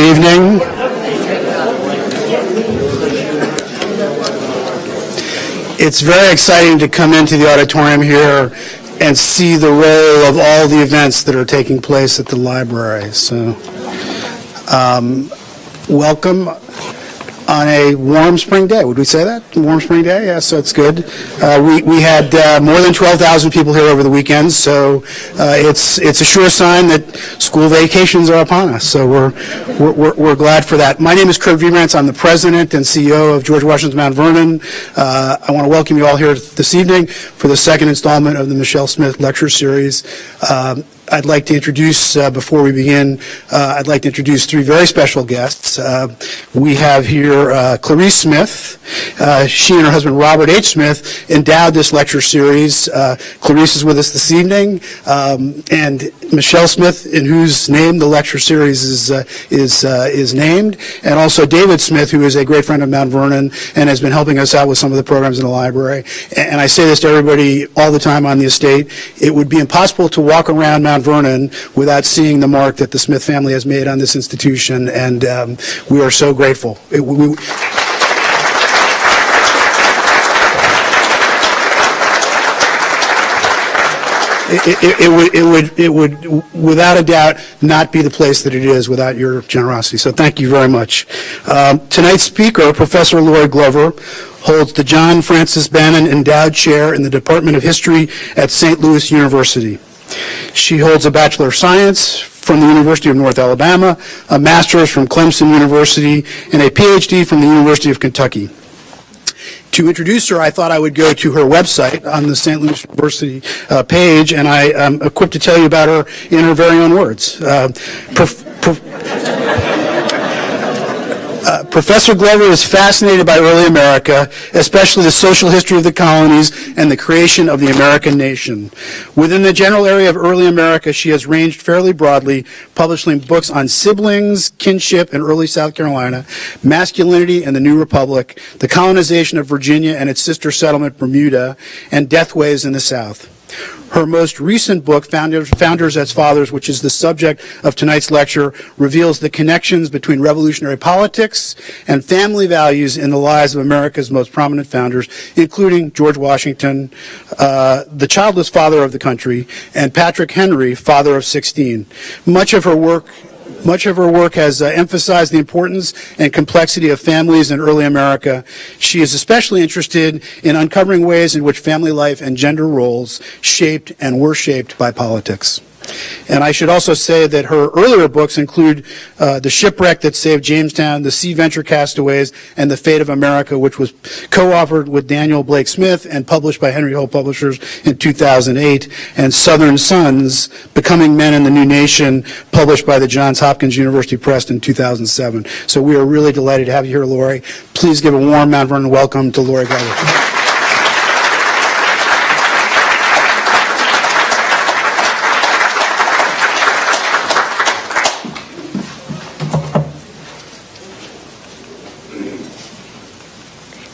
evening. It's very exciting to come into the auditorium here and see the role of all the events that are taking place at the library. So, welcome on a warm spring day. Would we say that? Warm spring day? Yeah, so it's good. We had more than 12,000 people here over the weekend, so it's a sure sign that school vacations are upon us. So we're glad for that. My name is Kurt Viemrantz. I'm the president and CEO of George Washington's Mount Vernon. I want to welcome you all here this evening for the second installment of the Michelle Smith Lecture Series. I'd like to introduce, before we begin, I'd like to introduce three very special guests. We have here Clarice Smith. She and her husband Robert H. Smith endowed this lecture series. Clarice is with us this evening, and Michelle Smith, in whose name the lecture series is named, and also David Smith, who is a great friend of Mount Vernon and has been helping us out with some of the programs in the library. And I say this to everybody all the time on the estate. It would be impossible to walk around Mount Vernon without seeing the mark that the Smith family has made on this institution, and we are so grateful. It would, without a doubt, not be the place that it is without your generosity. So thank you very much. Tonight's speaker, Professor Lorri Glover, holds the John Francis Bannon Endowed Chair in the Department of History at St. Louis University. She holds a Bachelor of Science from the University of North Alabama, a Master's from Clemson University, and a PhD from the University of Kentucky. To introduce her, I thought I would go to her website on the St. Louis University page, and I am equipped to tell you about her in her very own words. Professor Glover is fascinated by early America, especially the social history of the colonies and the creation of the American nation. Within the general area of early America, she has ranged fairly broadly, publishing books on siblings, kinship in early South Carolina, masculinity and the New Republic, the colonization of Virginia and its sister settlement Bermuda, and death waves in the South. Her most recent book, Founders as Fathers, which is the subject of tonight's lecture, reveals the connections between revolutionary politics and family values in the lives of America's most prominent founders, including George Washington, the childless father of the country, and Patrick Henry, father of 16. Much of her work has emphasized the importance and complexity of families in early America. She is especially interested in uncovering ways in which family life and gender roles shaped and were shaped by politics. And I should also say that her earlier books include The Shipwreck That Saved Jamestown, The Sea Venture Castaways, and The Fate of America, which was co-authored with Daniel Blake Smith and published by Henry Hope Publishers in 2008, and Southern Sons, Becoming Men in the New Nation, published by the Johns Hopkins University Press in 2007. So we are really delighted to have you here, Lorri. Please give a warm Mount Vernon welcome to Lorri Glover.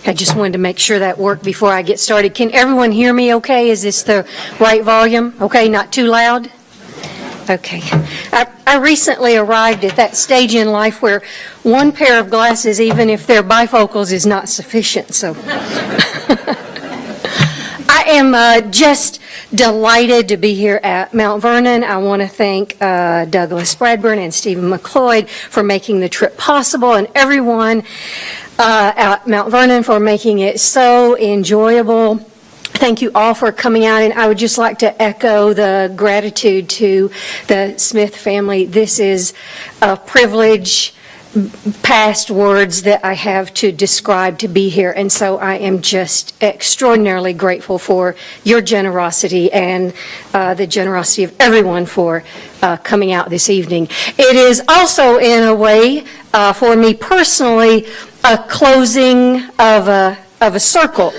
I just wanted to make sure that worked before I get started. Can everyone hear me okay? Is this the right volume? Okay, not too loud? Okay. I recently arrived at that stage in life where one pair of glasses, even if they're bifocals, is not sufficient. So I am just delighted to be here at Mount Vernon. I want to thank Douglas Bradburn and Stephen McLeod for making the trip possible, and everyone at Mount Vernon for making it so enjoyable. Thank you all for coming out, and I would just like to echo the gratitude to the Smith family. This is a privilege past words that I have to describe to be here, and so I am just extraordinarily grateful for your generosity and the generosity of everyone for coming out this evening. It is also, in a way, for me personally, a closing of a circle.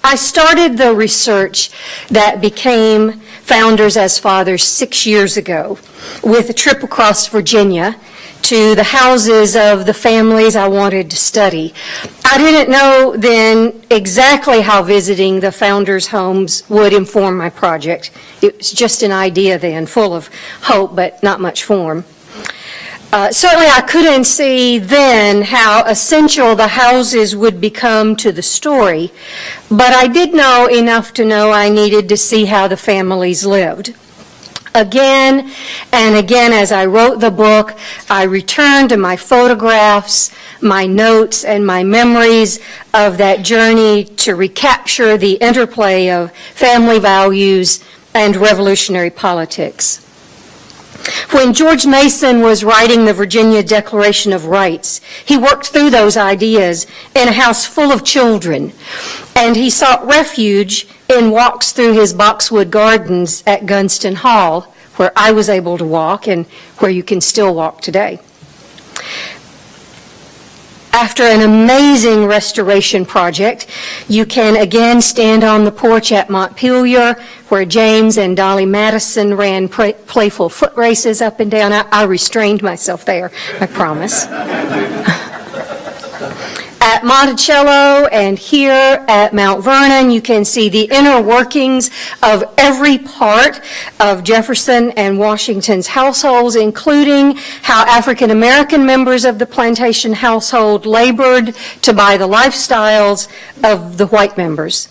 I started the research that became Founders as Fathers 6 years ago with a trip across Virginia to the houses of the families I wanted to study. I didn't know then exactly how visiting the founders' homes would inform my project. It was just an idea then, full of hope but not much form. Certainly I couldn't see then how essential the houses would become to the story, but I did know enough to know I needed to see how the families lived. Again and again, as I wrote the book, I returned to my photographs, my notes, and my memories of that journey to recapture the interplay of family values and revolutionary politics. When George Mason was writing the Virginia Declaration of Rights, he worked through those ideas in a house full of children, and he sought refuge in walks through his boxwood gardens at Gunston Hall, where I was able to walk and where you can still walk today. After an amazing restoration project, you can again stand on the porch at Montpelier, where James and Dolly Madison ran playful foot races up and down. I restrained myself there, I promise. At Monticello and here at Mount Vernon, you can see the inner workings of every part of Jefferson and Washington's households, including how African American members of the plantation household labored to buy the lifestyles of the white members.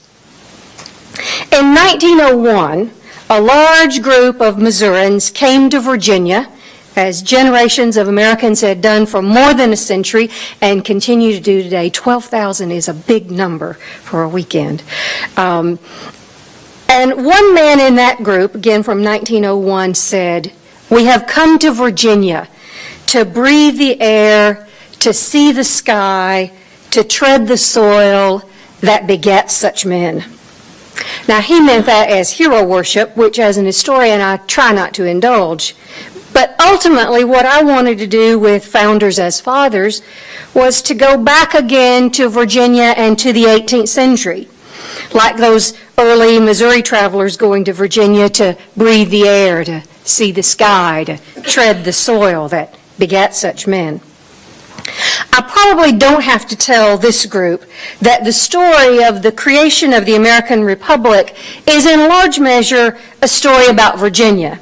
In 1901, a large group of Missourians came to Virginia, as generations of Americans had done for more than a century and continue to do today. 12,000 is a big number for a weekend. And one man in that group, again from 1901, said, "We have come to Virginia to breathe the air, to see the sky, to tread the soil that begets such men." Now, he meant that as hero worship, which as an historian I try not to indulge. But ultimately, what I wanted to do with Founders as Fathers was to go back again to Virginia and to the 18th century, like those early Missouri travelers going to Virginia to breathe the air, to see the sky, to tread the soil that begat such men. I probably don't have to tell this group that the story of the creation of the American Republic is in large measure a story about Virginia.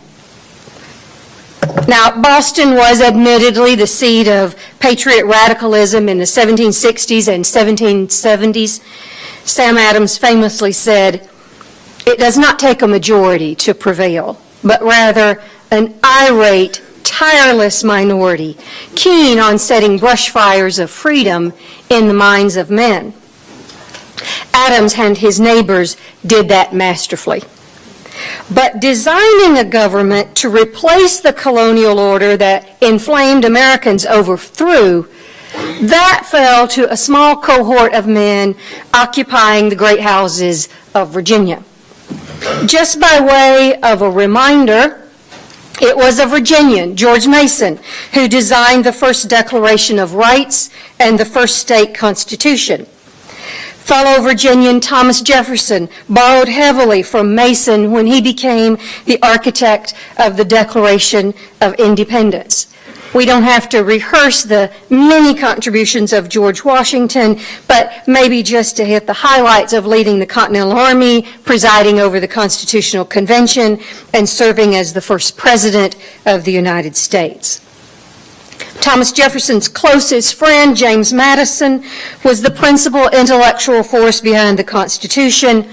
Now, Boston was admittedly the seat of patriot radicalism in the 1760s and 1770s. Sam Adams famously said, "It does not take a majority to prevail, but rather an irate, tireless minority, keen on setting brush fires of freedom in the minds of men." Adams and his neighbors did that masterfully. But designing a government to replace the colonial order that inflamed Americans overthrew, that fell to a small cohort of men occupying the great houses of Virginia. Just by way of a reminder, it was a Virginian, George Mason, who designed the first Declaration of Rights and the first state constitution. Fellow Virginian Thomas Jefferson borrowed heavily from Mason when he became the architect of the Declaration of Independence. We don't have to rehearse the many contributions of George Washington, but maybe just to hit the highlights of leading the Continental Army, presiding over the Constitutional Convention, and serving as the first president of the United States. Thomas Jefferson's closest friend, James Madison, was the principal intellectual force behind the Constitution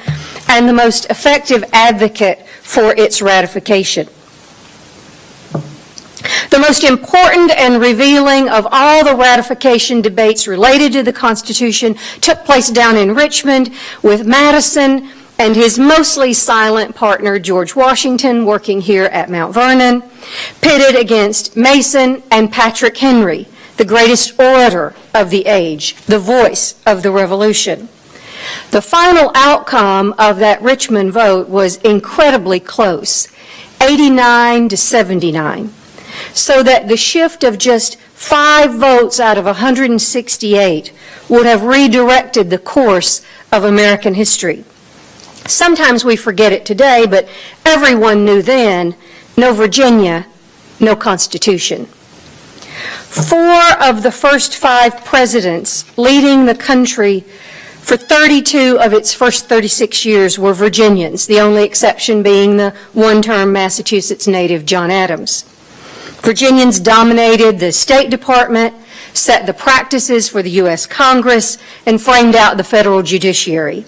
and the most effective advocate for its ratification. The most important and revealing of all the ratification debates related to the Constitution took place down in Richmond with Madison and his mostly silent partner, George Washington, working here at Mount Vernon, pitted against Mason and Patrick Henry, the greatest orator of the age, the voice of the Revolution. The final outcome of that Richmond vote was incredibly close, 89 to 79, so that the shift of just 5 votes out of 168 would have redirected the course of American history. Sometimes we forget it today, but everyone knew then, no Virginia, no Constitution. 4 of the first 5 presidents leading the country for 32 of its first 36 years were Virginians, the only exception being the one-term Massachusetts native John Adams. Virginians dominated the State Department, set the practices for the U.S. Congress, and framed out the federal judiciary.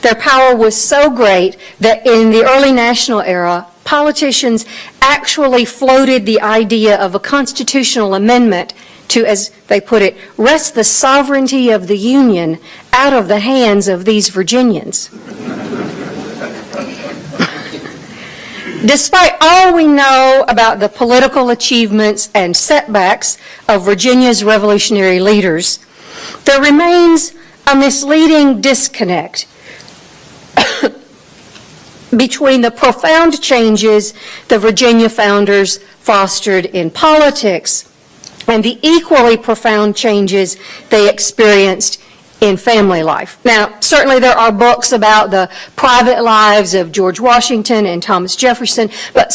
Their power was so great that in the early national era, politicians actually floated the idea of a constitutional amendment to, as they put it, wrest the sovereignty of the Union out of the hands of these Virginians. Despite all we know about the political achievements and setbacks of Virginia's revolutionary leaders, there remains a misleading disconnect between the profound changes the Virginia founders fostered in politics and the equally profound changes they experienced in family life. Now, certainly there are books about the private lives of George Washington and Thomas Jefferson, but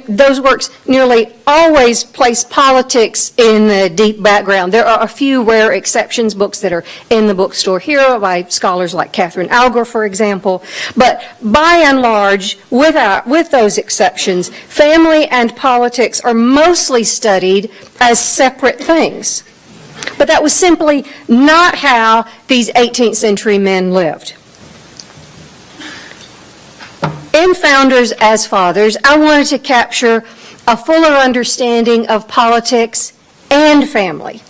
those works nearly always place politics in the deep background. There are a few rare exceptions, books that are in the bookstore here by scholars like Catherine Alger, for example, but by and large, with those exceptions, family and politics are mostly studied as separate things. But that was simply not how these 18th century men lived. In Founders as Fathers, I wanted to capture a fuller understanding of politics and family.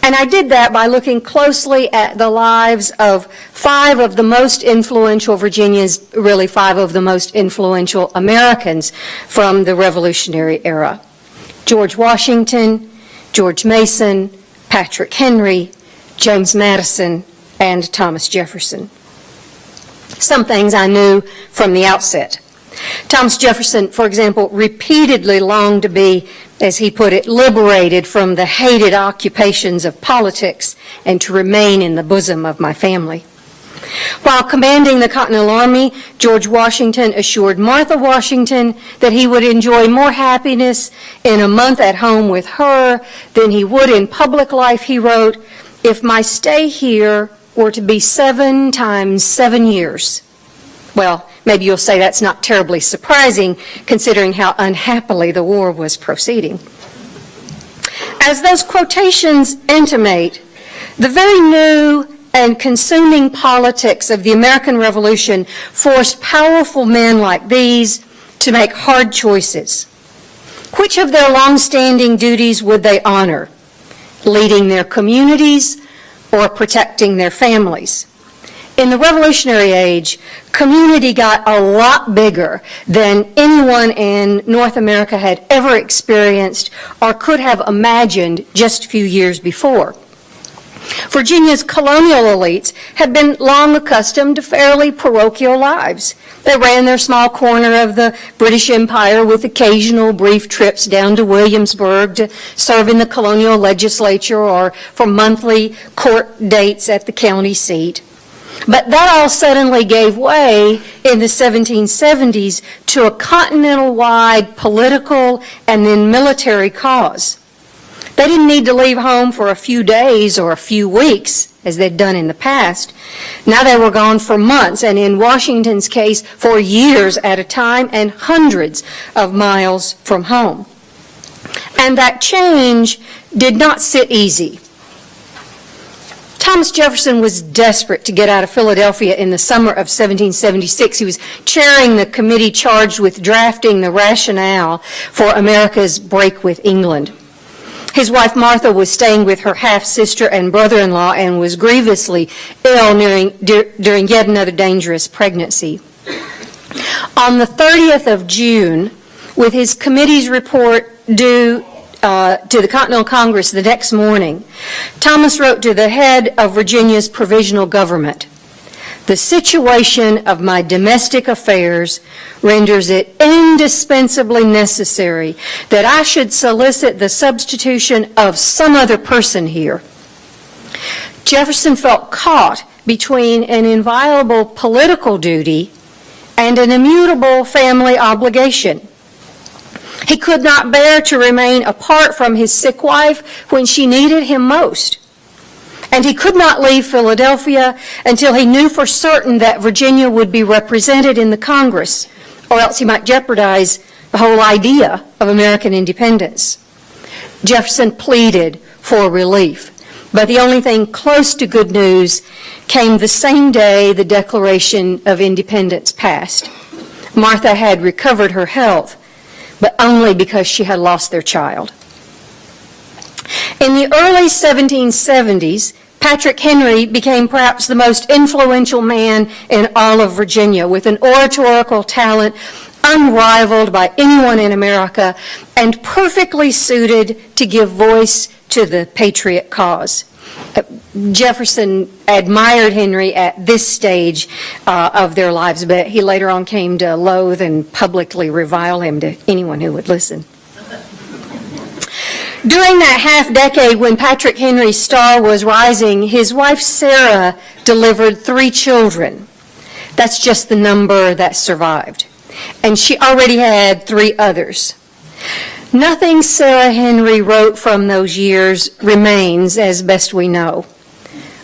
And I did that by looking closely at the lives of 5 of the most influential Virginians, really 5 of the most influential Americans from the Revolutionary era. George Washington, George Mason, Patrick Henry, James Madison, and Thomas Jefferson. Some things I knew from the outset. Thomas Jefferson, for example, repeatedly longed to be, as he put it, liberated from the hated occupations of politics and to remain in the bosom of my family. While commanding the Continental Army, George Washington assured Martha Washington that he would enjoy more happiness in a month at home with her than he would in public life, he wrote, if my stay here were to be 7 times 7 years. Well, maybe you'll say that's not terribly surprising, considering how unhappily the war was proceeding. As those quotations intimate, the very new and consuming politics of the American Revolution forced powerful men like these to make hard choices. Which of their long-standing duties would they honor? Leading their communities or protecting their families? In the Revolutionary Age, community got a lot bigger than anyone in North America had ever experienced or could have imagined just a few years before. Virginia's colonial elites had been long accustomed to fairly parochial lives. They ran their small corner of the British Empire with occasional brief trips down to Williamsburg to serve in the colonial legislature or for monthly court dates at the county seat. But that all suddenly gave way in the 1770s to a continental-wide political and then military cause. They didn't need to leave home for a few days or a few weeks, as they'd done in the past. Now they were gone for months, and in Washington's case, for years at a time, and hundreds of miles from home. And that change did not sit easy. Thomas Jefferson was desperate to get out of Philadelphia in the summer of 1776. He was chairing the committee charged with drafting the rationale for America's break with England. His wife Martha was staying with her half-sister and brother-in-law and was grievously ill during yet another dangerous pregnancy. On the 30th of June, with his committee's report due to the Continental Congress the next morning, Thomas wrote to the head of Virginia's provisional government, "The situation of my domestic affairs renders it indispensably necessary that I should solicit the substitution of some other person here." Jefferson felt caught between an inviolable political duty and an immutable family obligation. He could not bear to remain apart from his sick wife when she needed him most. And he could not leave Philadelphia until he knew for certain that Virginia would be represented in the Congress, or else he might jeopardize the whole idea of American independence. Jefferson pleaded for relief, but the only thing close to good news came the same day the Declaration of Independence passed. Martha had recovered her health, but only because she had lost their child. In the early 1770s, Patrick Henry became perhaps the most influential man in all of Virginia, with an oratorical talent unrivaled by anyone in America and perfectly suited to give voice to the patriot cause. Jefferson admired Henry at this stage of their lives, but he later on came to loathe and publicly revile him to anyone who would listen. During that half-decade when Patrick Henry's star was rising, his wife Sarah delivered 3 children. That's just the number that survived. And she already had 3 others. Nothing Sarah Henry wrote from those years remains, as best we know.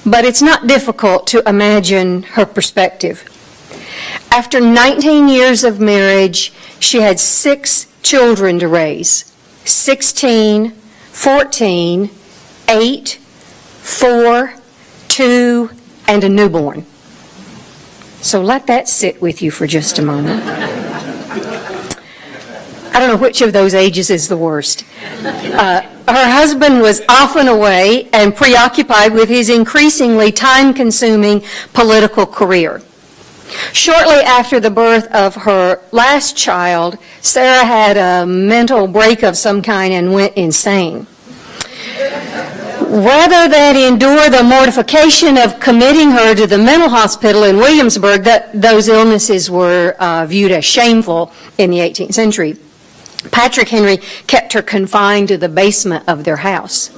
But it's not difficult to imagine her perspective. After 19 years of marriage, she had 6 children to raise. 16, 14, 8, 4, 2, and a newborn. So let that sit with you for just a moment. I don't know which of those ages is the worst. Her husband was often away and preoccupied with his increasingly time-consuming political career. Shortly after the birth of her last child, Sarah had a mental break of some kind and went insane. Rather than endure the mortification of committing her to the mental hospital in Williamsburg, those illnesses were viewed as shameful in the 18th century, Patrick Henry kept her confined to the basement of their house.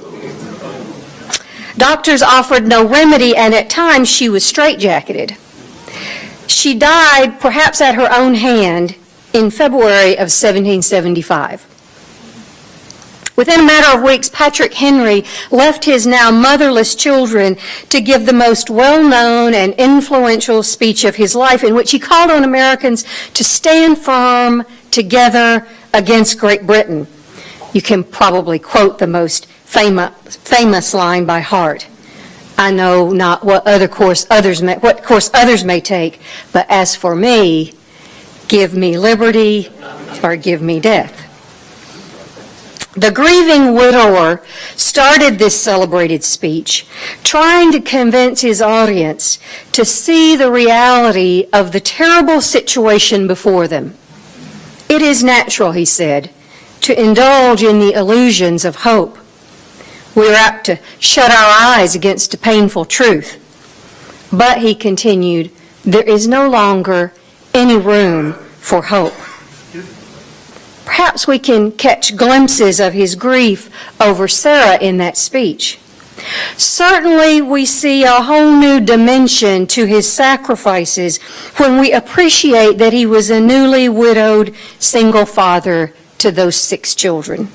Doctors offered no remedy, and at times she was straitjacketed. She died, perhaps at her own hand, in February of 1775. Within a matter of weeks, Patrick Henry left his now motherless children to give the most well-known and influential speech of his life, in which he called on Americans to stand firm together against Great Britain. You can probably quote the most famous line by heart. I know not what course others may take, but as for me, give me liberty or give me death. The grieving widower started this celebrated speech trying to convince his audience to see the reality of the terrible situation before them. It is natural, he said, to indulge in the illusions of hope. We are apt to shut our eyes against a painful truth. But, he continued, there is no longer any room for hope. Perhaps we can catch glimpses of his grief over Sarah in that speech. Certainly, we see a whole new dimension to his sacrifices when we appreciate that he was a newly widowed single father to those 6 children.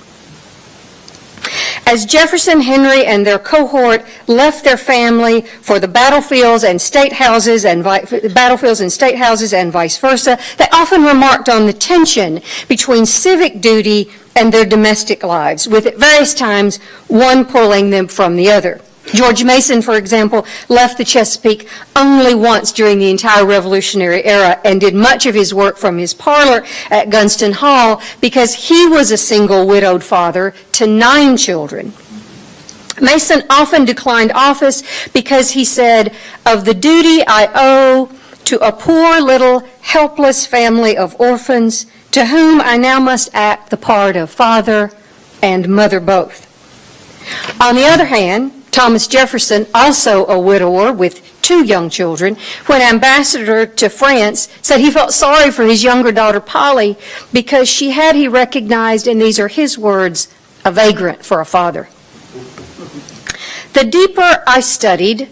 As Jefferson, Henry, and their cohort left their family for the battlefields and state houses and vice versa, they often remarked on the tension between civic duty and their domestic lives, with at various times one pulling them from the other. George Mason, for example, left the Chesapeake only once during the entire Revolutionary era and did much of his work from his parlor at Gunston Hall because he was a single widowed father to 9 children. Mason often declined office because he said, "Of the duty I owe to a poor little helpless family of orphans to whom I now must act the part of father and mother both." On the other hand, Thomas Jefferson, also a widower with 2 young children, when ambassador to France, said he felt sorry for his younger daughter Polly because she had, he recognized, and these are his words, a vagrant for a father. The deeper I studied,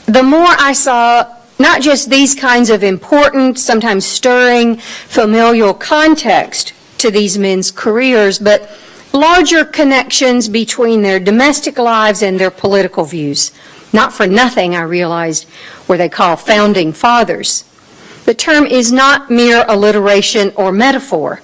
the more I saw not just these kinds of important, sometimes stirring, familial context to these men's careers, but larger connections between their domestic lives and their political views. Not for nothing, I realized, were they called founding fathers. The term is not mere alliteration or metaphor.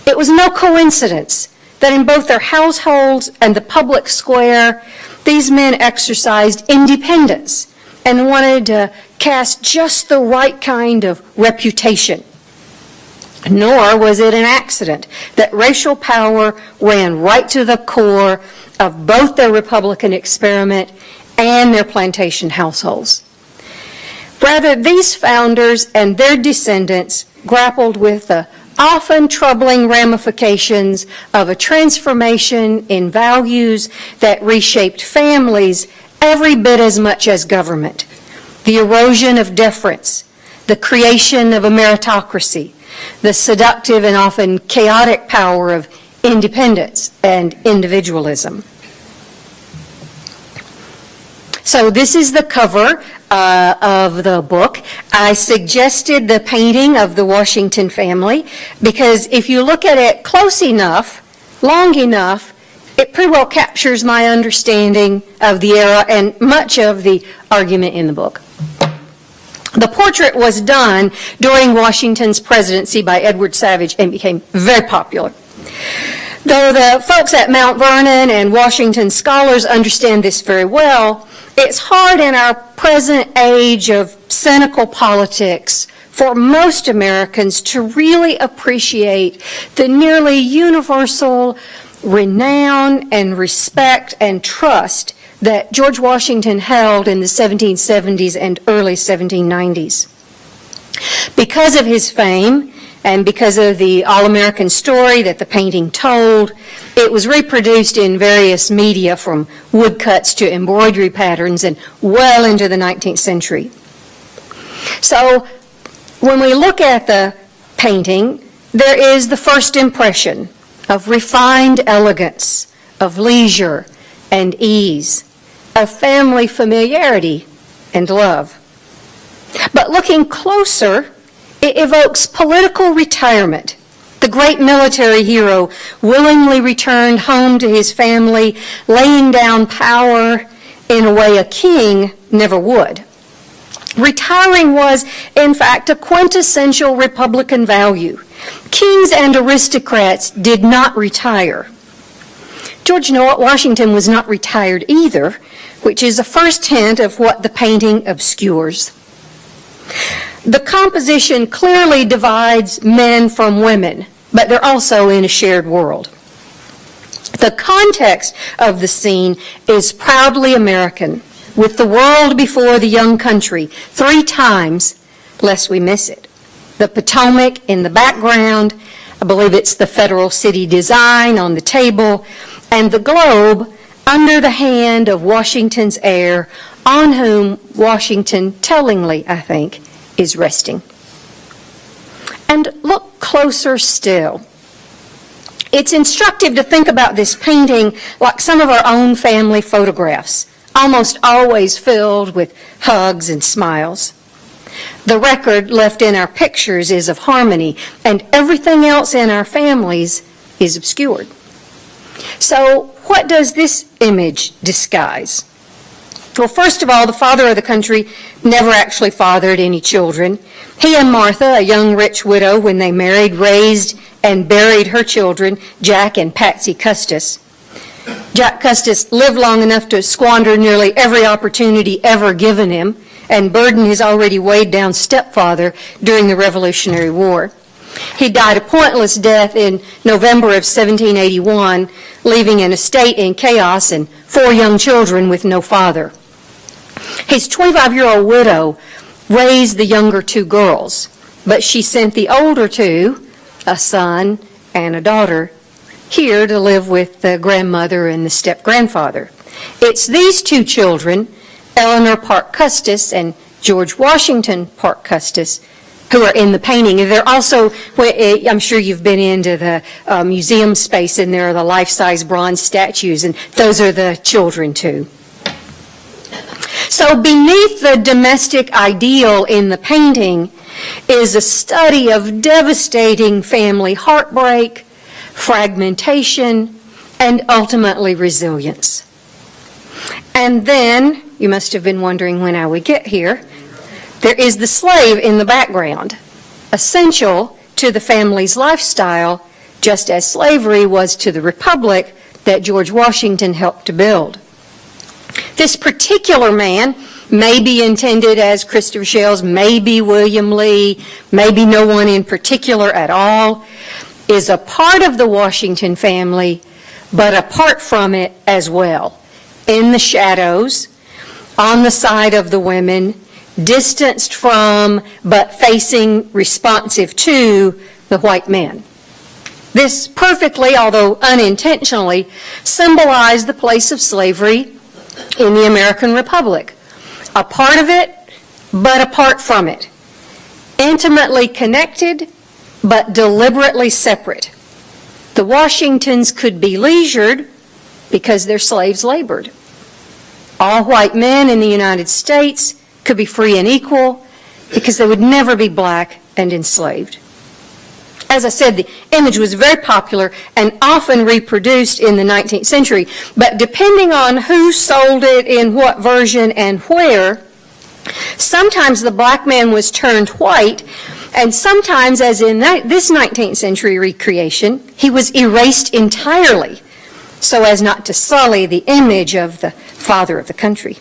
It was no coincidence that in both their households and the public square, these men exercised independence and wanted to cast just the right kind of reputation. Nor was it an accident that racial power ran right to the core of both their Republican experiment and their plantation households. Rather, these founders and their descendants grappled with the often troubling ramifications of a transformation in values that reshaped families every bit as much as government. The erosion of deference, the creation of a meritocracy, the seductive and often chaotic power of independence and individualism. So this is the cover of the book. I suggested the painting of the Washington family because if you look at it close enough, long enough, it pretty well captures my understanding of the era and much of the argument in the book. The portrait was done during Washington's presidency by Edward Savage and became very popular. Though the folks at Mount Vernon and Washington scholars understand this very well, it's hard in our present age of cynical politics for most Americans to really appreciate the nearly universal renown and respect and trust that George Washington held in the 1770s and early 1790s. Because of his fame and because of the all-American story that the painting told, it was reproduced in various media from woodcuts to embroidery patterns and well into the 19th century. So when we look at the painting, there is the first impression of refined elegance, of leisure and ease, of family familiarity and love. But looking closer, it evokes political retirement. The great military hero willingly returned home to his family, laying down power in a way a king never would. Retiring was, in fact, a quintessential Republican value. Kings and aristocrats did not retire. George Washington was not retired either, which is the first hint of what the painting obscures. The composition clearly divides men from women, but they're also in a shared world. The context of the scene is proudly American, with the world before the young country 3 times, lest we miss it. The Potomac in the background, I believe it's the federal city design on the table, and the globe under the hand of Washington's heir, on whom Washington, tellingly, I think, is resting. And look closer still. It's instructive to think about this painting like some of our own family photographs, almost always filled with hugs and smiles. The record left in our pictures is of harmony, and everything else in our families is obscured. So what does this image disguise? Well, first of all, the father of the country never actually fathered any children. He and Martha, a young rich widow when they married, raised and buried her children, Jack and Patsy Custis. Jack Custis lived long enough to squander nearly every opportunity ever given him and burden his already weighed-down stepfather during the Revolutionary War. He died a pointless death in November of 1781, leaving an estate in chaos and 4 young children with no father. His 25-year-old widow raised the younger 2 girls, but she sent the older 2, a son and a daughter, here to live with the grandmother and the step-grandfather. It's these 2 children, Eleanor Parke Custis and George Washington Parke Custis, who are in the painting. And they're also, I'm sure you've been into the museum space, and there are the life-size bronze statues, and those are the children too. So beneath the domestic ideal in the painting is a study of devastating family heartbreak, fragmentation, and ultimately resilience. And then, you must have been wondering when I would get here, there is the slave in the background, essential to the family's lifestyle just as slavery was to the republic that George Washington helped to build. This particular man may be intended as Christopher Shell's, maybe William Lee, maybe no one in particular at all, is a part of the Washington family, but apart from it as well, in the shadows, on the side of the women, distanced from but facing responsive to the white men. This perfectly, although unintentionally, symbolized the place of slavery in the American Republic. A part of it, but apart from it. Intimately connected, but deliberately separate. The Washingtons could be leisured because their slaves labored. All white men in the United States could be free and equal because they would never be black and enslaved. As I said, the image was very popular and often reproduced in the 19th century, but depending on who sold it in what version and where, sometimes the black man was turned white, and sometimes, as in this 19th century recreation, he was erased entirely so as not to sully the image of the father of the country.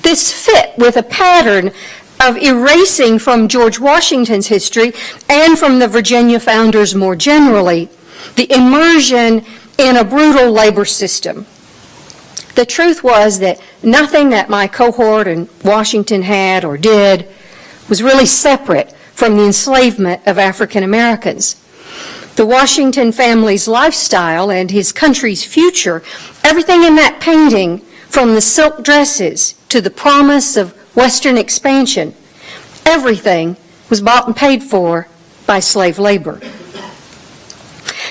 This fit with a pattern of erasing from George Washington's history and from the Virginia founders more generally, the immersion in a brutal labor system. The truth was that nothing that my cohort in Washington had or did was really separate from the enslavement of African Americans. The Washington family's lifestyle and his country's future, everything in that painting, from the silk dresses to the promise of Western expansion, everything was bought and paid for by slave labor.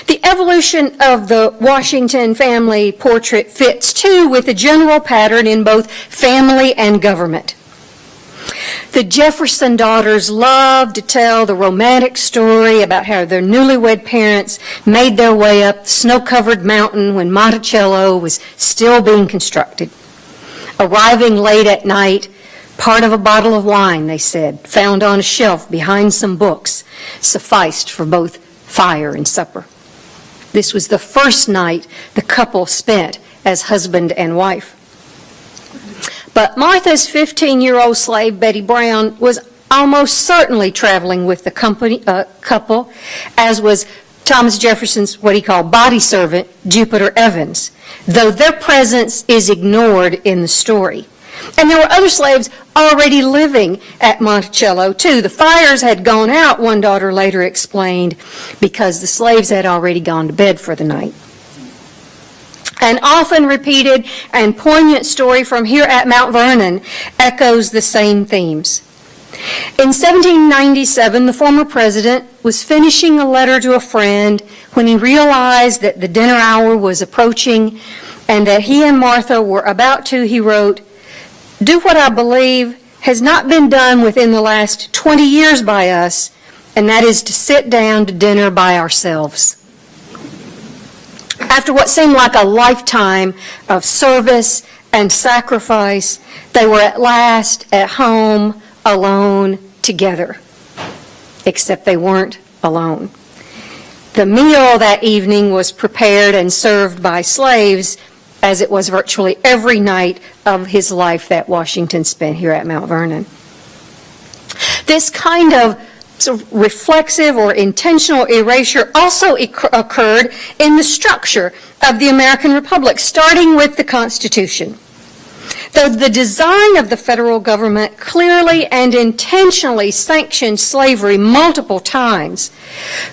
The evolution of the Washington family portrait fits, too, with a general pattern in both family and government. The Jefferson daughters loved to tell the romantic story about how their newlywed parents made their way up the snow-covered mountain when Monticello was still being constructed. Arriving late at night, part of a bottle of wine, they said, found on a shelf behind some books, sufficed for both fire and supper. This was the first night the couple spent as husband and wife. But Martha's 15-year-old slave, Betty Brown, was almost certainly traveling with the couple, as was Thomas Jefferson's what he called body servant, Jupiter Evans, though their presence is ignored in the story. And there were other slaves already living at Monticello, too. The fires had gone out, one daughter later explained, because the slaves had already gone to bed for the night. An often repeated and poignant story from here at Mount Vernon echoes the same themes. In 1797, the former president was finishing a letter to a friend when he realized that the dinner hour was approaching and that he and Martha were about to, he wrote, do what I believe has not been done within the last 20 years by us, and that is to sit down to dinner by ourselves. After what seemed like a lifetime of service and sacrifice, they were at last at home, alone, together. Except they weren't alone. The meal that evening was prepared and served by slaves, as it was virtually every night of his life that Washington spent here at Mount Vernon. This kind of reflexive or intentional erasure also occurred in the structure of the American Republic, starting with the Constitution. Though the design of the federal government clearly and intentionally sanctioned slavery multiple times,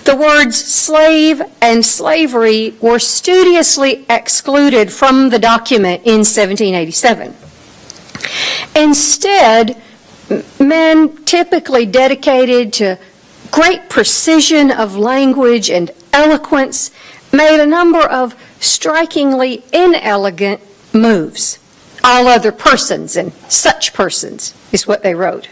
the words slave and slavery were studiously excluded from the document in 1787. Instead, men typically dedicated to great precision of language and eloquence made a number of strikingly inelegant moves. All other persons and such persons is what they wrote.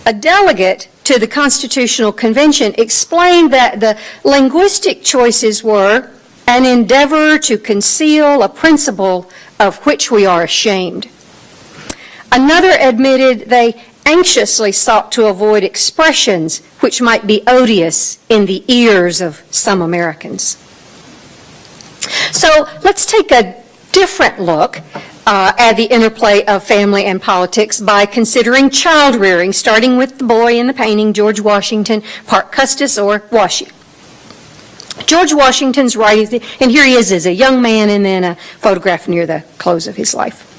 A delegate to the Constitutional Convention explained that the linguistic choices were an endeavor to conceal a principle of which we are ashamed. Another admitted they anxiously sought to avoid expressions which might be odious in the ears of some Americans. So let's take a different look at the interplay of family and politics by considering child rearing, starting with the boy in the painting, George Washington, part Custis or Washi. George Washington's writings, and here he is as a young man and then a photograph near the close of his life.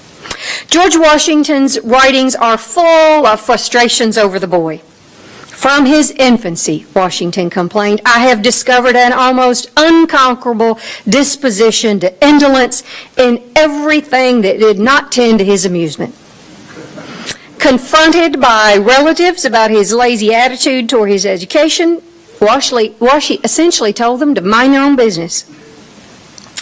George Washington's writings are full of frustrations over the boy. From his infancy, Washington complained, I have discovered an almost unconquerable disposition to indolence in everything that did not tend to his amusement. Confronted by relatives about his lazy attitude toward his education, Washi essentially told them to mind their own business.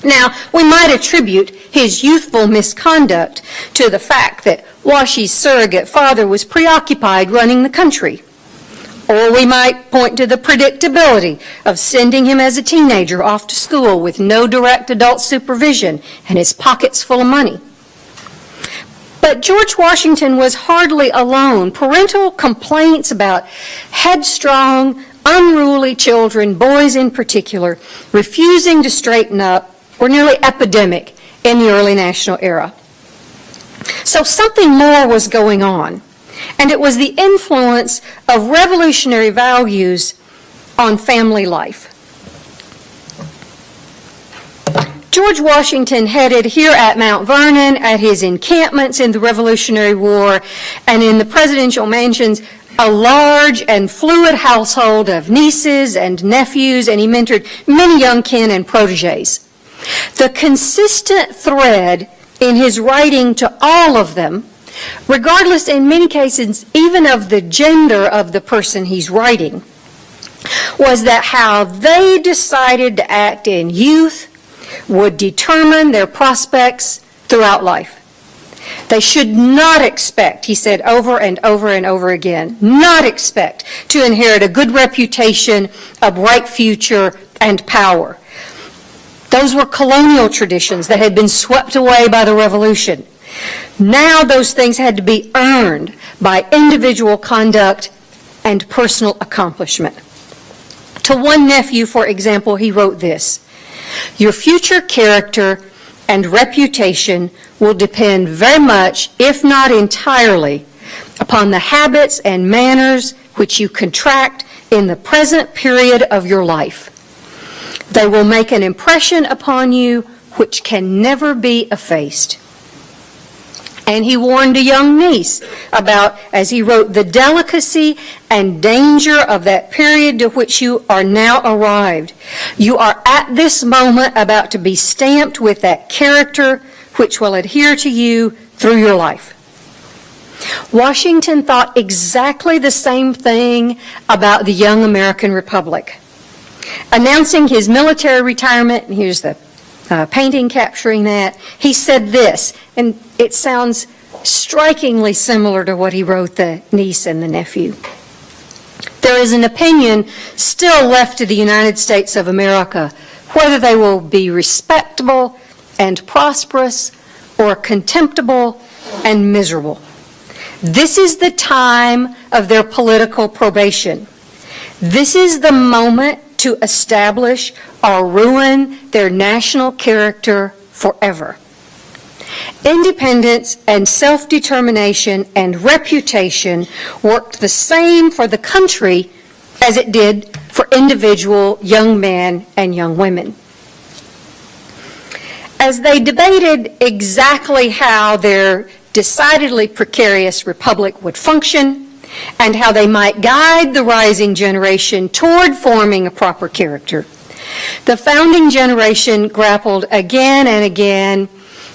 Now, we might attribute his youthful misconduct to the fact that Washi's surrogate father was preoccupied running the country. Or we might point to the predictability of sending him as a teenager off to school with no direct adult supervision and his pockets full of money. But George Washington was hardly alone. Parental complaints about headstrong, unruly children, boys in particular, refusing to straighten up, were nearly epidemic in the early national era. So something more was going on, and it was the influence of revolutionary values on family life. George Washington headed here at Mount Vernon at his encampments in the Revolutionary War and in the presidential mansions a large and fluid household of nieces and nephews, and he mentored many young kin and proteges. The consistent thread in his writing to all of them, regardless in many cases even of the gender of the person he's writing, was that how they decided to act in youth would determine their prospects throughout life. They should not expect, he said over and over and over again, not expect to inherit a good reputation, a bright future, and power. Those were colonial traditions that had been swept away by the Revolution. Now those things had to be earned by individual conduct and personal accomplishment. To one nephew, for example, he wrote this: your future character and reputation will depend very much, if not entirely, upon the habits and manners which you contract in the present period of your life. They will make an impression upon you which can never be effaced. And he warned a young niece about, as he wrote, the delicacy and danger of that period to which you are now arrived. You are at this moment about to be stamped with that character which will adhere to you through your life. Washington thought exactly the same thing about the young American Republic. Announcing his military retirement, and here's the painting capturing that, he said this, and it sounds strikingly similar to what he wrote the niece and the nephew. There is an opinion still left to the United States of America whether they will be respectable and prosperous or contemptible and miserable. This is the time of their political probation. This is the moment to establish or ruin their national character forever. Independence and self-determination and reputation worked the same for the country as it did for individual young men and young women. As they debated exactly how their decidedly precarious republic would function and how they might guide the rising generation toward forming a proper character, the founding generation grappled again and again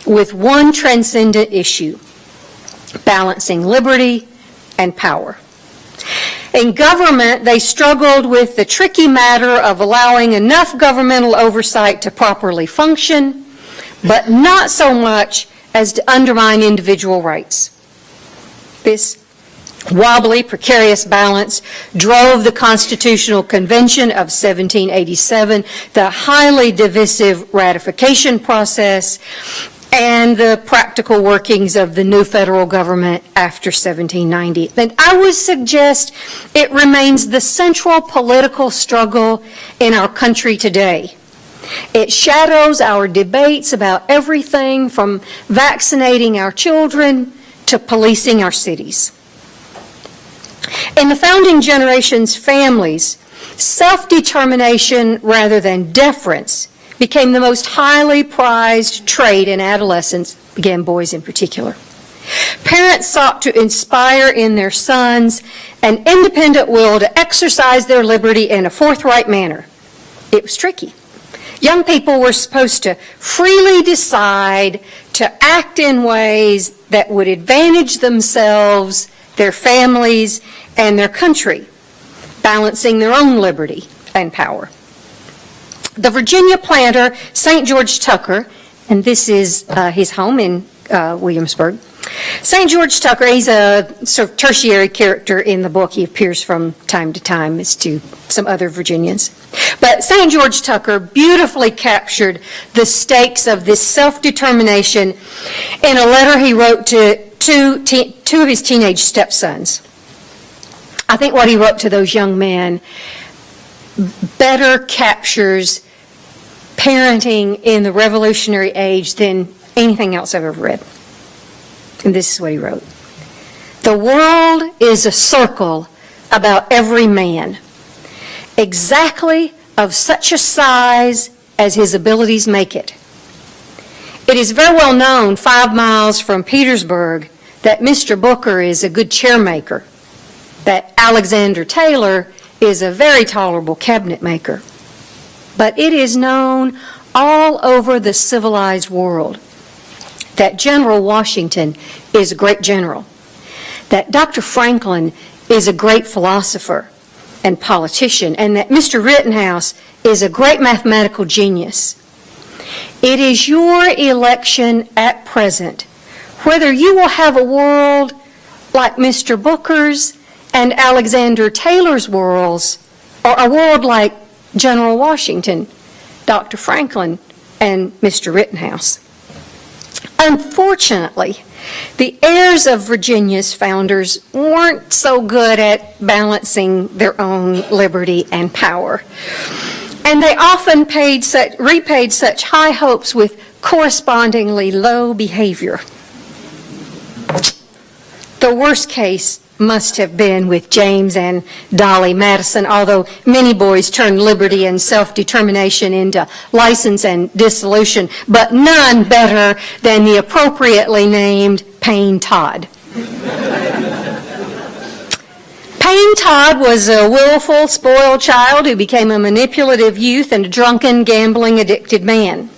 with one transcendent issue: balancing liberty and power. In government, they struggled with the tricky matter of allowing enough governmental oversight to properly function, but not so much as to undermine individual rights. This wobbly, precarious balance drove the Constitutional Convention of 1787, the highly divisive ratification process, and the practical workings of the new federal government after 1790. And I would suggest it remains the central political struggle in our country today. It shadows our debates about everything from vaccinating our children to policing our cities. In the founding generation's families, self-determination rather than deference became the most highly prized trait in adolescence, again, boys in particular. Parents sought to inspire in their sons an independent will to exercise their liberty in a forthright manner. It was tricky. Young people were supposed to freely decide to act in ways that would advantage themselves, their families, and their country, balancing their own liberty and power. The Virginia planter, St. George Tucker, and this is his home in Williamsburg. St. George Tucker, he's a sort of tertiary character in the book. He appears from time to time as to some other Virginians. But St. George Tucker beautifully captured the stakes of this self-determination in a letter he wrote to two of his teenage stepsons. I think what he wrote to those young men better captures parenting in the Revolutionary age than anything else I've ever read. And this is what he wrote. The world is a circle about every man, exactly of such a size as his abilities make it. It is very well known 5 miles from Petersburg that Mr. Booker is a good chairmaker, that Alexander Taylor is a very tolerable cabinet maker. But it is known all over the civilized world that General Washington is a great general, that Dr. Franklin is a great philosopher and politician, and that Mr. Rittenhouse is a great mathematical genius. It is your election at present whether you will have a world like Mr. Booker's and Alexander Taylor's worlds, or a world like General Washington, Dr. Franklin, and Mr. Rittenhouse. Unfortunately, the heirs of Virginia's founders weren't so good at balancing their own liberty and power. And they often repaid such high hopes with correspondingly low behavior. The worst case must have been with James and Dolly Madison, although many boys turned liberty and self-determination into license and dissolution, but none better than the appropriately named Payne Todd. Payne Todd was a willful, spoiled child who became a manipulative youth and a drunken, gambling, addicted man.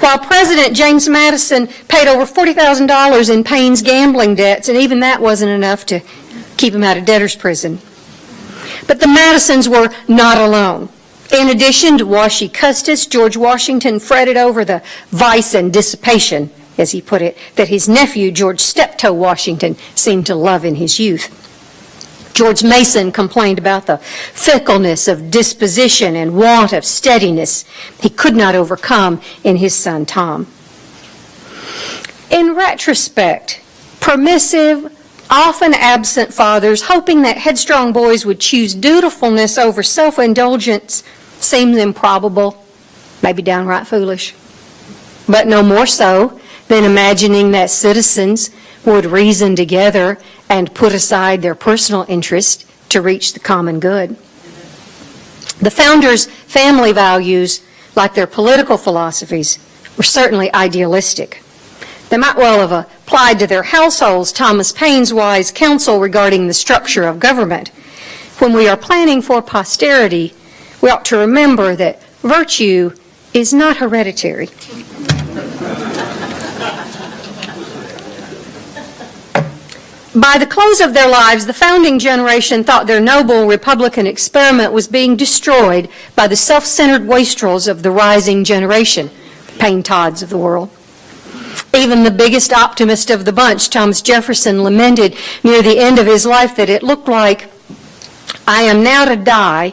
While President James Madison paid over $40,000 in Payne's gambling debts, and even that wasn't enough to keep him out of debtor's prison. But the Madisons were not alone. In addition to washy Custis, George Washington fretted over the vice and dissipation, as he put it, that his nephew, George Steptoe Washington, seemed to love in his youth. George Mason complained about the fickleness of disposition and want of steadiness he could not overcome in his son Tom. In retrospect, permissive, often absent fathers, hoping that headstrong boys would choose dutifulness over self-indulgence, seems improbable, maybe downright foolish, but no more so than imagining that citizens would reason together and put aside their personal interest to reach the common good. The founders' family values, like their political philosophies, were certainly idealistic. They might well have applied to their households Thomas Paine's wise counsel regarding the structure of government. When we are planning for posterity, we ought to remember that virtue is not hereditary. By the close of their lives, the founding generation thought their noble Republican experiment was being destroyed by the self-centered wastrels of the rising generation, Payne Todds of the world. Even the biggest optimist of the bunch, Thomas Jefferson, lamented near the end of his life that it looked like, I am now to die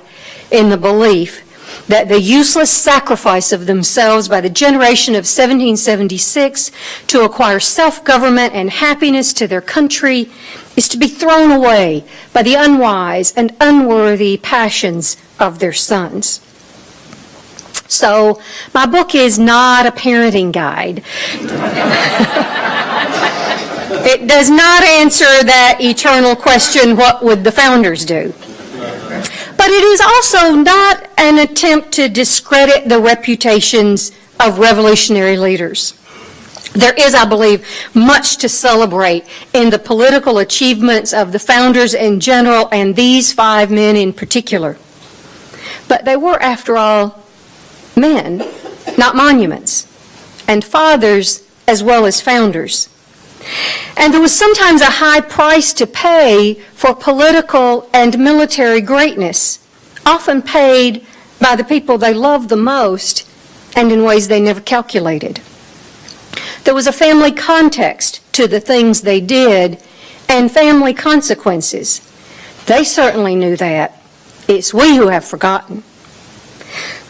in the belief that the useless sacrifice of themselves by the generation of 1776 to acquire self-government and happiness to their country is to be thrown away by the unwise and unworthy passions of their sons. So my book is not a parenting guide. It does not answer that eternal question, what would the founders do? But it is also not an attempt to discredit the reputations of revolutionary leaders. There is, I believe, much to celebrate in the political achievements of the founders in general and these 5 men in particular. But they were, after all, men, not monuments, and fathers as well as founders. And there was sometimes a high price to pay for political and military greatness, often paid by the people they loved the most and in ways they never calculated. There was a family context to the things they did and family consequences. They certainly knew that. It's we who have forgotten.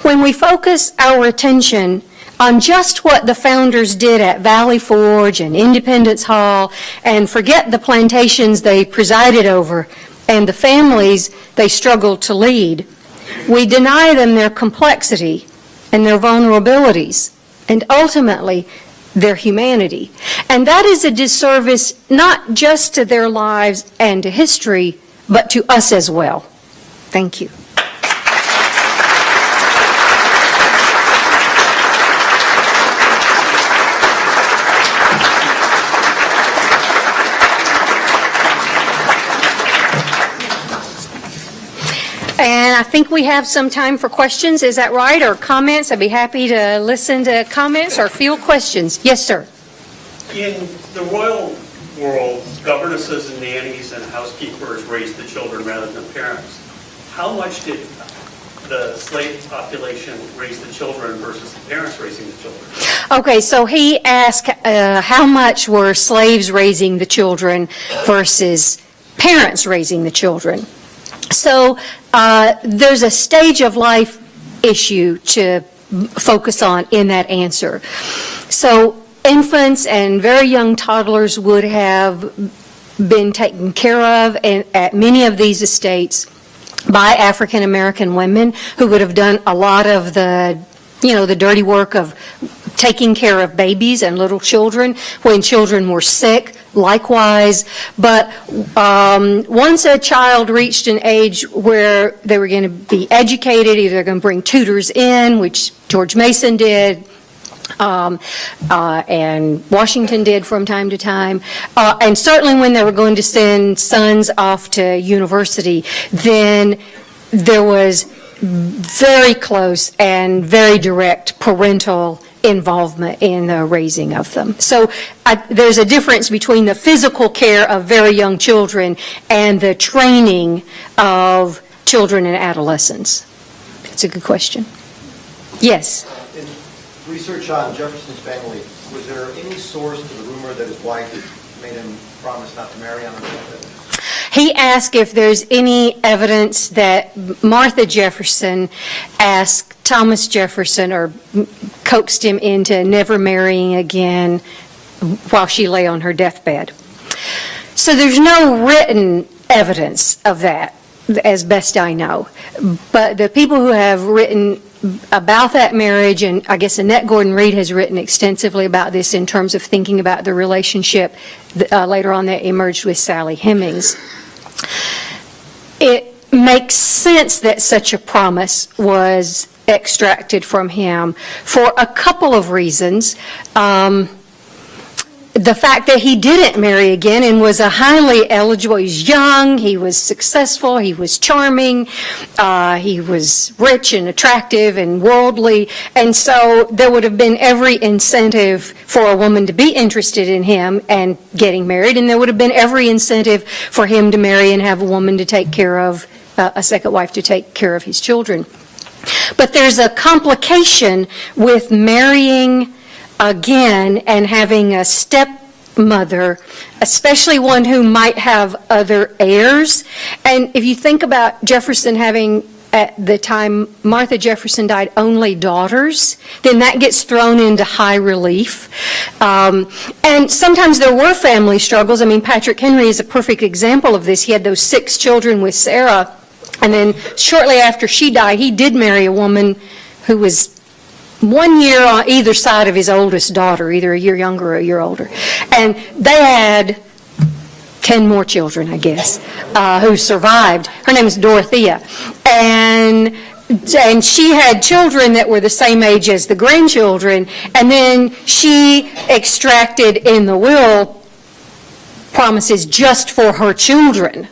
When we focus our attention on just what the founders did at Valley Forge and Independence Hall and forget the plantations they presided over and the families they struggled to lead, we deny them their complexity and their vulnerabilities and ultimately their humanity. And that is a disservice not just to their lives and to history, but to us as well. Thank you. And I think we have some time for questions. Is that right? Or comments? I'd be happy to listen to comments or field questions. Yes, sir. In the royal world, governesses and nannies and housekeepers raised the children rather than parents. How much did the slave population raise the children versus the parents raising the children? Okay, so he asked how much were slaves raising the children versus parents raising the children. So there's a stage of life issue to focus on in that answer. So infants and very young toddlers would have been taken care of at many of these estates by African American women who would have done a lot of the dirty work of taking care of babies and little children when children were sick, likewise. But once a child reached an age where they were going to be educated, either they're going to bring tutors in, which George Mason did, and Washington did from time to time, and certainly when they were going to send sons off to university, then there was very close and very direct parental involvement in the raising of them. So there's a difference between the physical care of very young children and the training of children and adolescents. That's a good question. Yes? In research on Jefferson's family, was there any source to the rumor that his wife made him promise not to marry on her deathbed? He asked if there's any evidence that Martha Jefferson asked Thomas Jefferson or coaxed him into never marrying again while she lay on her deathbed. So there's no written evidence of that, as best I know. But the people who have written about that marriage, and I guess Annette Gordon-Reed has written extensively about this in terms of thinking about the relationship later on that emerged with Sally Hemings. It makes sense that such a promise was extracted from him for a couple of reasons. The fact that he didn't marry again and was a highly eligible, he was young, he was successful, he was charming, he was rich and attractive and worldly, and so there would have been every incentive for a woman to be interested in him and getting married, and there would have been every incentive for him to marry and have a woman to take care of, a second wife to take care of his children. But there's a complication with marrying again and having a stepmother, especially one who might have other heirs. And if you think about Jefferson having at the time Martha Jefferson died, only daughters, then that gets thrown into high relief. And sometimes there were family struggles. I mean, Patrick Henry is a perfect example of this. He had those 6 children with Sarah, and then shortly after she died, he did marry a woman who was 1 year on either side of his oldest daughter, either a year younger or a year older. And they had 10 more children, I guess, who survived. Her name is Dorothea. And she had children that were the same age as the grandchildren, and then she extracted in the will promises just for her children.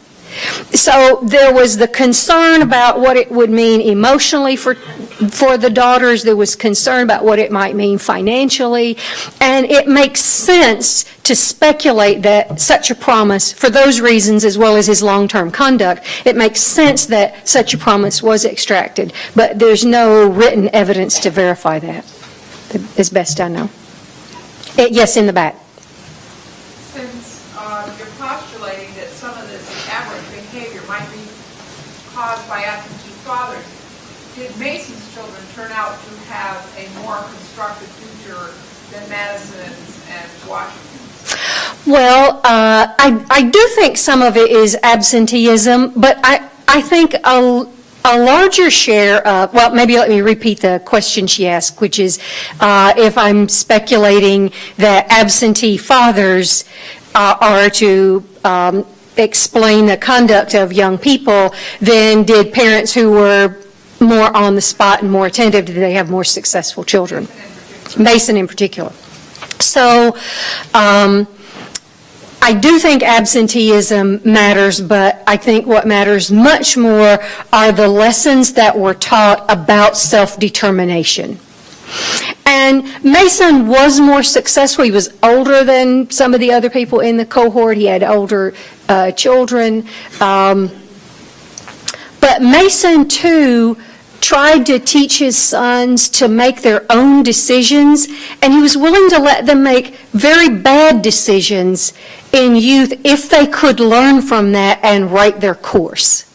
So there was the concern about what it would mean emotionally for the daughters. There was concern about what it might mean financially. And it makes sense to speculate that such a promise, for those reasons as well as his long-term conduct, it makes sense that such a promise was extracted. But there's no written evidence to verify that, as best I know. Yes, in the back. Since you're postulating that some of this aberrant behavior might be caused by absentee fathers, did Mason's children turn out to have a more constructive future than Madison's and Washington's? Well, I do think some of it is absenteeism, but I think a larger share of, well, maybe let me repeat the question she asked, which is if I'm speculating that absentee fathers are to explain the conduct of young people, then did parents who were more on the spot and more attentive, did they have more successful children? Mason in particular. So I do think absenteeism matters, but I think what matters much more are the lessons that were taught about self-determination. And Mason was more successful. He was older than some of the other people in the cohort. He had older children. But Mason, too, tried to teach his sons to make their own decisions, and he was willing to let them make very bad decisions in youth if they could learn from that and write their course.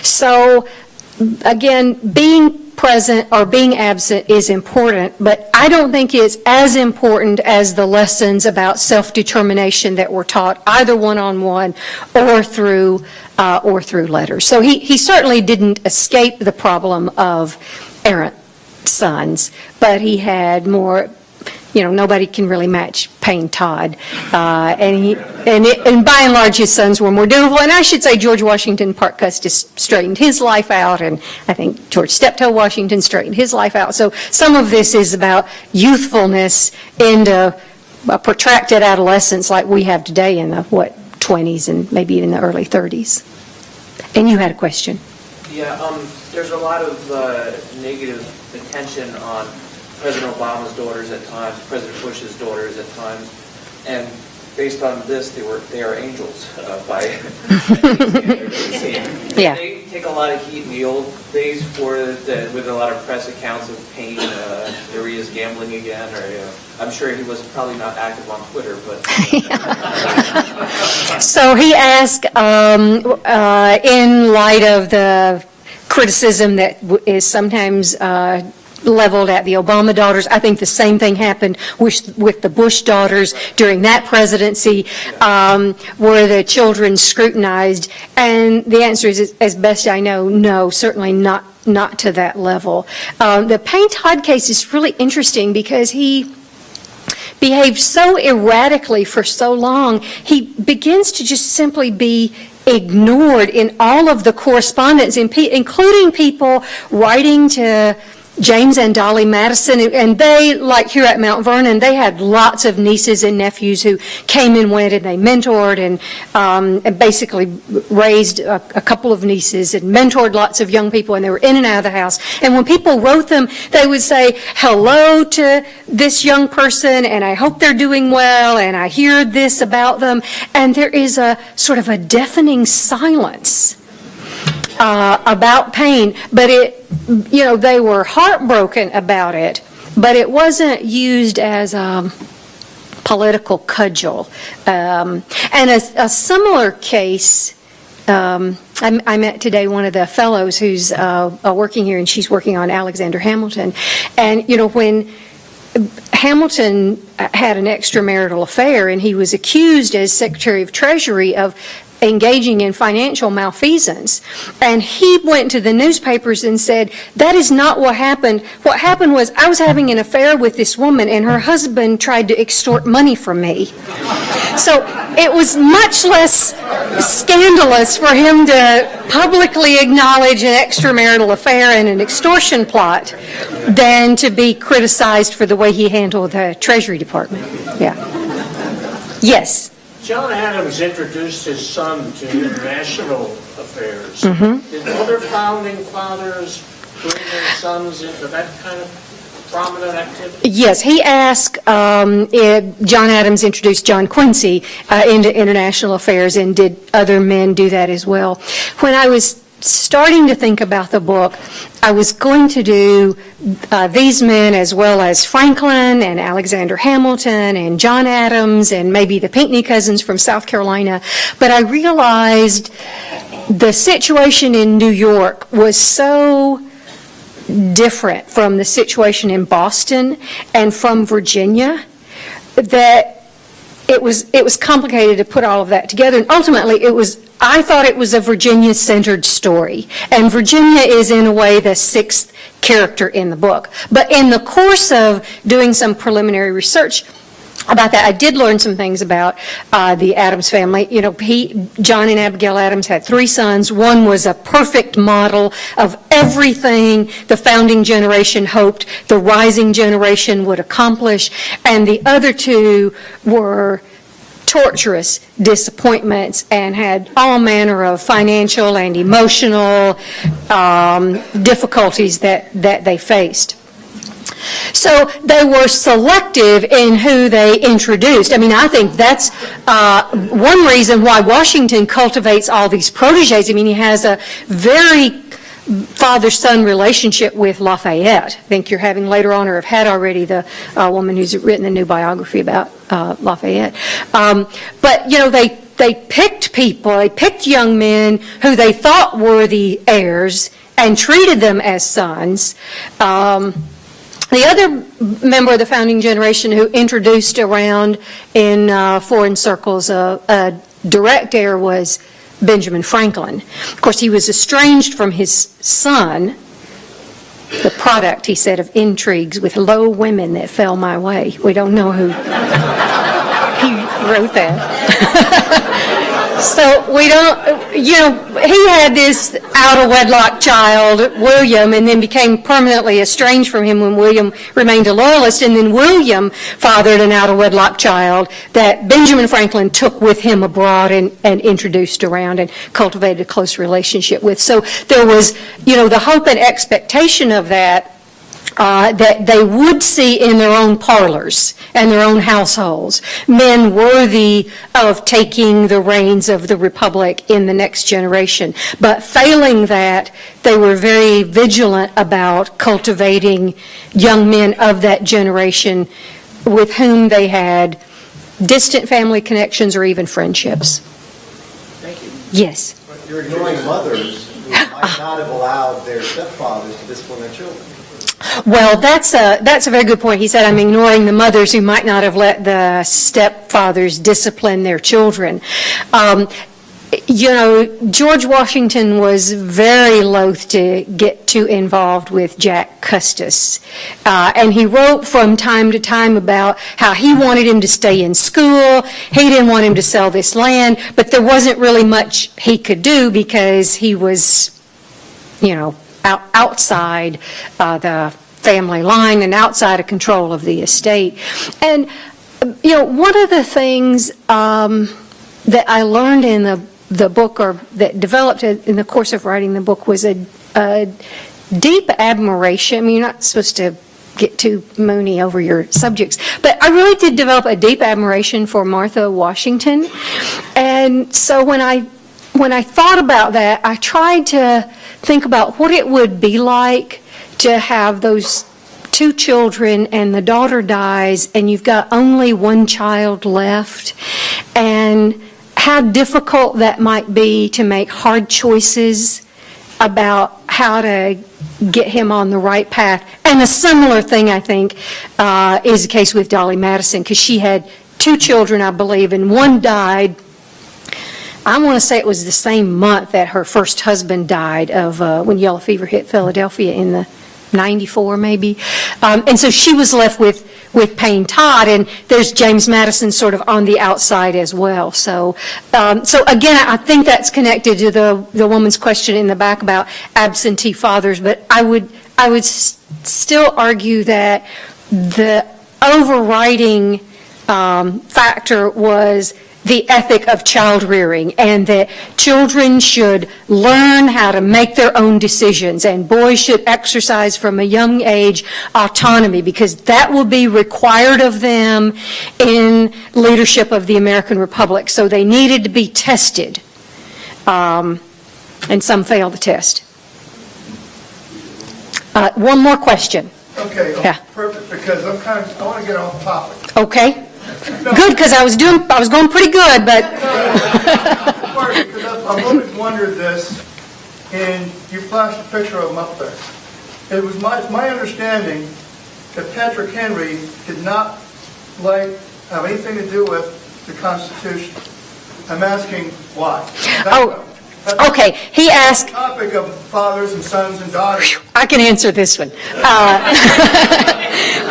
So, again, being present or being absent is important, but I don't think it's as important as the lessons about self-determination that were taught either one-on-one or through letters. So he certainly didn't escape the problem of errant sons, but he had more. Nobody can really match Payne Todd, and by and large his sons were more dutiful. And I should say George Washington Parke Custis straightened his life out, and I think George Steptoe Washington straightened his life out. So some of this is about youthfulness into a protracted adolescence like we have today in the 20s and maybe even the early 30s. And you had a question. Yeah, there's a lot of negative attention on President Obama's daughters at times, President Bush's daughters at times, and based on this, they are angels by Yeah. They take a lot of heat in the old days with a lot of press accounts of Payne. There he is gambling again, or I'm sure he was probably not active on Twitter, but. So he asked, in light of the criticism that is sometimes leveled at the Obama daughters. I think the same thing happened with the Bush daughters during that presidency. Were the children scrutinized? And the answer is, as best I know, no, certainly not to that level. The Payne Todd case is really interesting because he behaved so erratically for so long, he begins to just simply be ignored in all of the correspondence, including people writing to James and Dolly Madison, and they, like here at Mount Vernon, they had lots of nieces and nephews who came and went, and they mentored and basically raised a couple of nieces and mentored lots of young people, and they were in and out of the house. And when people wrote them, they would say hello to this young person, and I hope they're doing well, and I hear this about them. And there is a sort of a deafening silence about Payne, but they were heartbroken about it, but it wasn't used as a political cudgel. And a similar case, I I met today one of the fellows who's working here, and she's working on Alexander Hamilton. And, you know, when Hamilton had an extramarital affair, and he was accused as Secretary of Treasury of engaging in financial malfeasance. And he went to the newspapers and said, that is not what happened. What happened was I was having an affair with this woman, and her husband tried to extort money from me. So it was much less scandalous for him to publicly acknowledge an extramarital affair and an extortion plot than to be criticized for the way he handled the Treasury Department. Yeah. Yes. John Adams introduced his son to international affairs. Did other founding fathers bring their sons into that kind of prominent activity? Yes, he asked, John Adams introduced John Quincy into international affairs, and did other men do that as well? When I was starting to think about the book, I was going to do these men as well as Franklin and Alexander Hamilton and John Adams and maybe the Pinckney cousins from South Carolina, but I realized the situation in New York was so different from the situation in Boston and from Virginia that it was complicated to put all of that together, and ultimately I thought it was a Virginia-centered story, and Virginia is in a way the sixth character in the book. But in the course of doing some preliminary research about that, I did learn some things about the Adams family. You know, John and Abigail Adams had 3 sons. One was a perfect model of everything the founding generation hoped the rising generation would accomplish, and the other 2 were torturous disappointments and had all manner of financial and emotional difficulties that they faced. So they were selective in who they introduced. I mean, I think that's one reason why Washington cultivates all these protégés. I mean, he has a very father-son relationship with Lafayette. I think you're having later on, or have had already, the woman who's written a new biography about Lafayette. But, you know, they picked people, they picked young men who they thought were the heirs and treated them as sons. The other member of the founding generation who introduced around in foreign circles a direct heir was Benjamin Franklin. Of course, he was estranged from his son, the product, he said, of intrigues with low women that fell my way. We don't know who he wrote that. So we don't, you know, he had this out-of-wedlock child, William, and then became permanently estranged from him when William remained a loyalist, and then William fathered an out-of-wedlock child that Benjamin Franklin took with him abroad and introduced around and cultivated a close relationship with. So there was, you know, the hope and expectation of that they would see in their own parlors and their own households men worthy of taking the reins of the republic in the next generation. But failing that, they were very vigilant about cultivating young men of that generation with whom they had distant family connections or even friendships. Thank you. Yes. But you're ignoring mothers who might not have allowed their stepfathers to discipline their children. Well, that's a very good point. He said, I'm ignoring the mothers who might not have let the stepfathers discipline their children. You know, George Washington was very loath to get too involved with Jack Custis. And he wrote from time to time about how he wanted him to stay in school. He didn't want him to sell this land, but there wasn't really much he could do because he was, you know, outside the family line and outside of control of the estate. And, you know, one of the things that I learned in the book, or that developed in the course of writing the book, was a deep admiration. I mean, you're not supposed to get too moony over your subjects, but I really did develop a deep admiration for Martha Washington. And so when I thought about that, I tried to think about what it would be like to have those 2 children and the daughter dies and you've got only one child left, and how difficult that might be to make hard choices about how to get him on the right path. And a similar thing, I think, is the case with Dolly Madison, because she had 2 children, I believe, and one died. I want to say it was the same month that her first husband died of when yellow fever hit Philadelphia in the 94 maybe. And so she was left with Payne Todd, and there's James Madison sort of on the outside as well. So again, I think that's connected to the woman's question in the back about absentee fathers, but I would still argue that the overriding factor was the ethic of child rearing, and that children should learn how to make their own decisions, and boys should exercise from a young age autonomy, because that will be required of them in leadership of the American Republic. So they needed to be tested, and some failed the test. One more question. Okay, Yeah. perfect, because I want to get off topic. Okay. Good, because I was going pretty good, but Because I've always wondered this, and you flashed a picture of him up there. It was my understanding that Patrick Henry did not have anything to do with the Constitution. I'm asking why. Okay, he asked... Topic of fathers and sons and daughters. I can answer this one.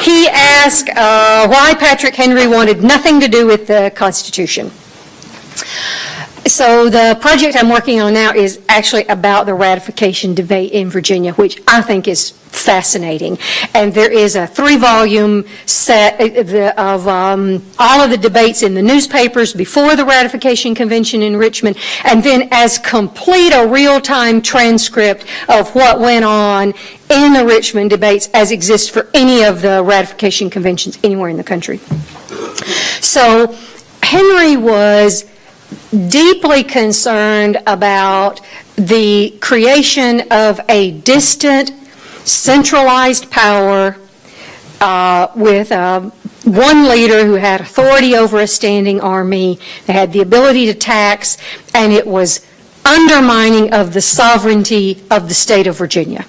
He asked why Patrick Henry wanted nothing to do with the Constitution. So the project I'm working on now is actually about the ratification debate in Virginia, which I think is fascinating. And there is a 3-volume set of all of the debates in the newspapers before the ratification convention in Richmond, and then as complete a real-time transcript of what went on in the Richmond debates as exists for any of the ratification conventions anywhere in the country. So Henry was deeply concerned about the creation of a distant, centralized power with one leader who had authority over a standing army, that had the ability to tax, and it was undermining of the sovereignty of the state of Virginia.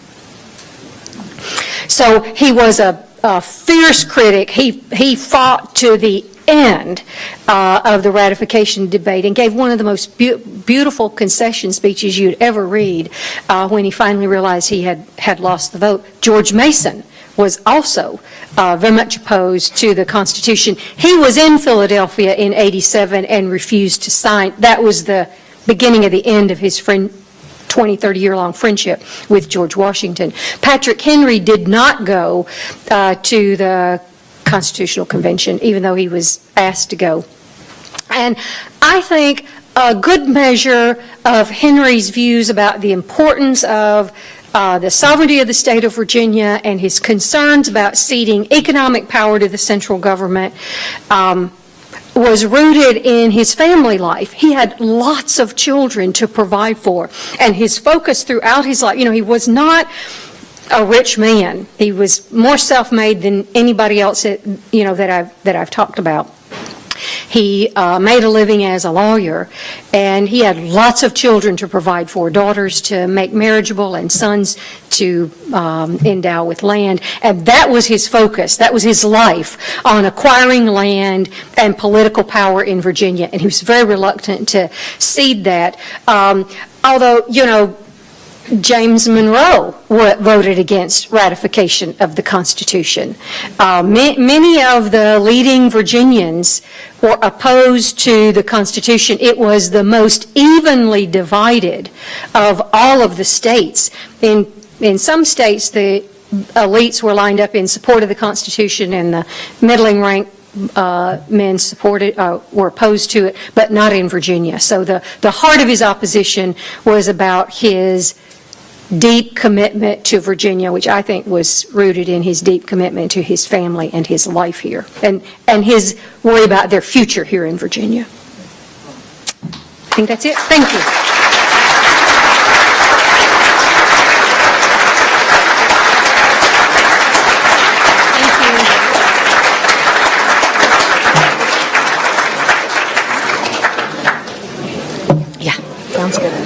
So he was a fierce critic. He fought to the end of the ratification debate and gave one of the most beautiful concession speeches you'd ever read when he finally realized he had lost the vote. George Mason was also very much opposed to the Constitution. He was in Philadelphia in '87 and refused to sign. That was the beginning of the end of his 20, 30-year-long friendship with George Washington. Patrick Henry did not go to the Constitutional Convention, even though he was asked to go. And I think a good measure of Henry's views about the importance of the sovereignty of the state of Virginia and his concerns about ceding economic power to the central government was rooted in his family life. He had lots of children to provide for, and his focus throughout his life, he was not a rich man. He was more self-made than anybody else that I've talked about. He made a living as a lawyer, and he had lots of children to provide for, daughters to make marriageable and sons to endow with land. And that was his focus. That was his life, on acquiring land and political power in Virginia. And he was very reluctant to cede that. Although, James Monroe voted against ratification of the Constitution. Many of the leading Virginians were opposed to the Constitution. It was the most evenly divided of all of the states. In some states, the elites were lined up in support of the Constitution, and the middling rank men were opposed to it, but not in Virginia. So the heart of his opposition was about his deep commitment to Virginia, which I think was rooted in his deep commitment to his family and his life here, and his worry about their future here in Virginia. I think that's it. Thank you. Sounds good.